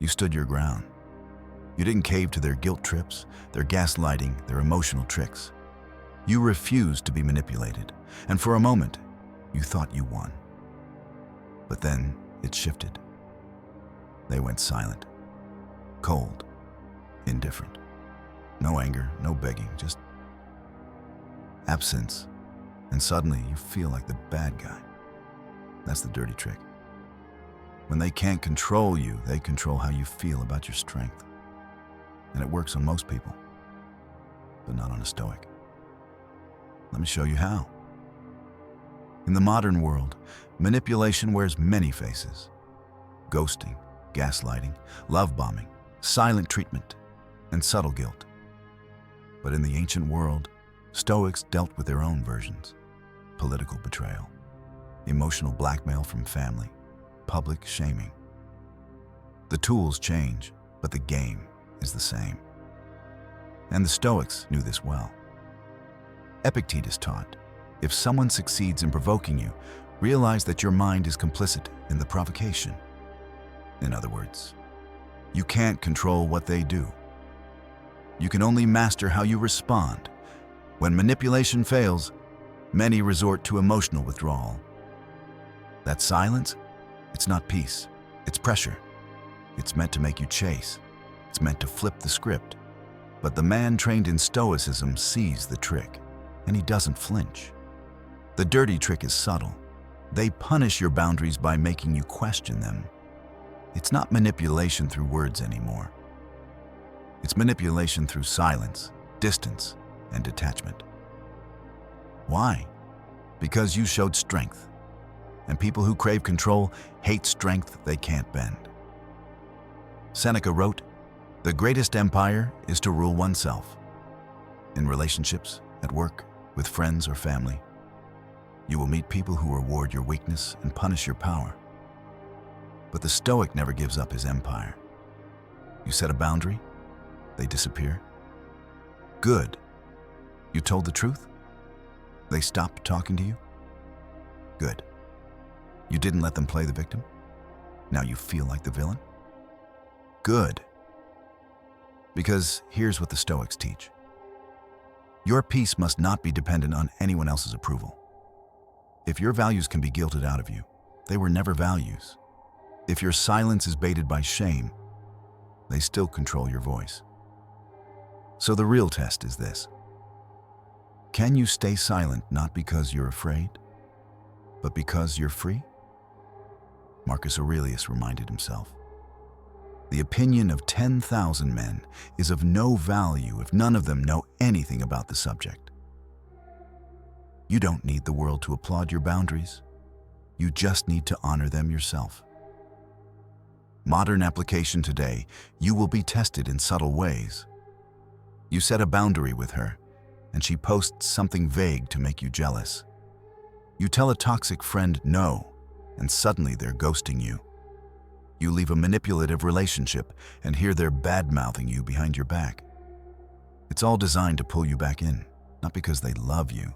You stood your ground. You didn't cave to their guilt trips, their gaslighting, their emotional tricks. You refused to be manipulated, and for a moment, you thought you won. But then it shifted. They went silent, cold, indifferent. No anger, no begging, just absence. And suddenly you feel like the bad guy. That's the dirty trick. When they can't control you, they control how you feel about your strength. And it works on most people, but not on a Stoic. Let me show you how. In the modern world, manipulation wears many faces. Ghosting, gaslighting, love bombing, silent treatment, and subtle guilt. But in the ancient world, Stoics dealt with their own versions. Political betrayal, emotional blackmail from family, public shaming. The tools change, but the game is the same. And the Stoics knew this well. Epictetus taught, if someone succeeds in provoking you, realize that your mind is complicit in the provocation. In other words, you can't control what they do. You can only master how you respond. When manipulation fails, many resort to emotional withdrawal. That silence, it's not peace, it's pressure. It's meant to make you chase. It's meant to flip the script. But the man trained in Stoicism sees the trick, and he doesn't flinch. The dirty trick is subtle. They punish your boundaries by making you question them. It's not manipulation through words anymore. It's manipulation through silence, distance, and detachment. Why? Because you showed strength. And people who crave control hate strength they can't bend. Seneca wrote, "The greatest empire is to rule oneself." In relationships, at work, with friends or family, you will meet people who reward your weakness and punish your power. But the Stoic never gives up his empire. You set a boundary, they disappear. Good. You told the truth? They stopped talking to you? Good. You didn't let them play the victim? Now you feel like the villain? Good. Because here's what the Stoics teach. Your peace must not be dependent on anyone else's approval. If your values can be guilted out of you, they were never values. If your silence is baited by shame, they still control your voice. So the real test is this. Can you stay silent not because you're afraid, but because you're free? Marcus Aurelius reminded himself. The opinion of 10,000 men is of no value if none of them know anything about the subject. You don't need the world to applaud your boundaries. You just need to honor them yourself. Modern application today, you will be tested in subtle ways. You set a boundary with her, and she posts something vague to make you jealous. You tell a toxic friend no, and suddenly they're ghosting you. You leave a manipulative relationship and hear they're bad-mouthing you behind your back. It's all designed to pull you back in, not because they love you,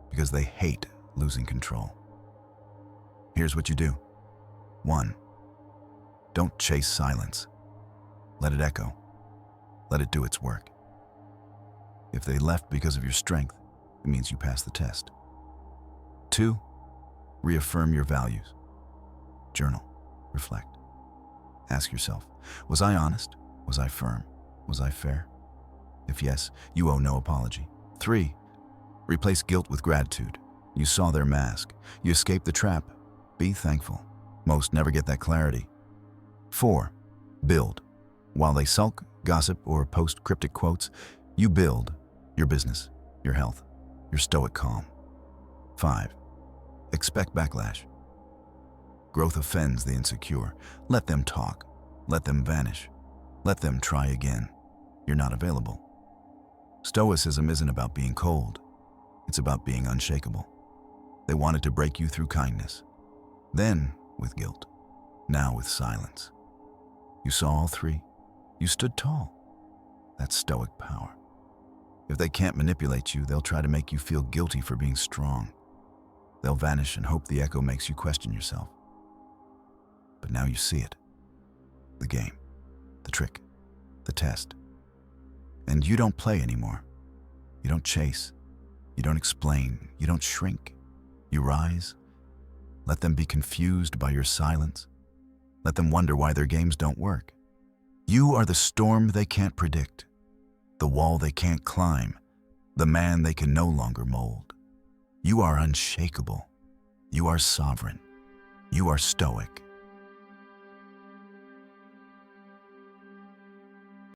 because they hate losing control. Here's what you do. 1. Don't chase silence. Let it echo. Let it do its work. If they left because of your strength, it means you passed the test. 2. Reaffirm your values. Journal. Reflect. Ask yourself, was I honest? Was I firm? Was I fair? If yes, you owe no apology. 3. Replace guilt with gratitude. You saw their mask. You escaped the trap. Be thankful. Most never get that clarity. 4. Build. While they sulk, gossip, or post cryptic quotes, you build your business, your health, your stoic calm. 5. Expect backlash. Growth offends the insecure. Let them talk. Let them vanish. Let them try again. You're not available. Stoicism isn't about being cold. It's about being unshakable. They wanted to break you through kindness. Then with guilt. Now with silence. You saw all three. You stood tall. That's stoic power. If they can't manipulate you, they'll try to make you feel guilty for being strong. They'll vanish and hope the echo makes you question yourself. But now you see it. The game. trick, the test. And you don't play anymore. You don't chase. You don't explain. You don't shrink. You rise. Let them be confused by your silence. Let them wonder why their games don't work. You are the storm they can't predict, the wall they can't climb, the man they can no longer mold. You are unshakable. You are sovereign. You are stoic.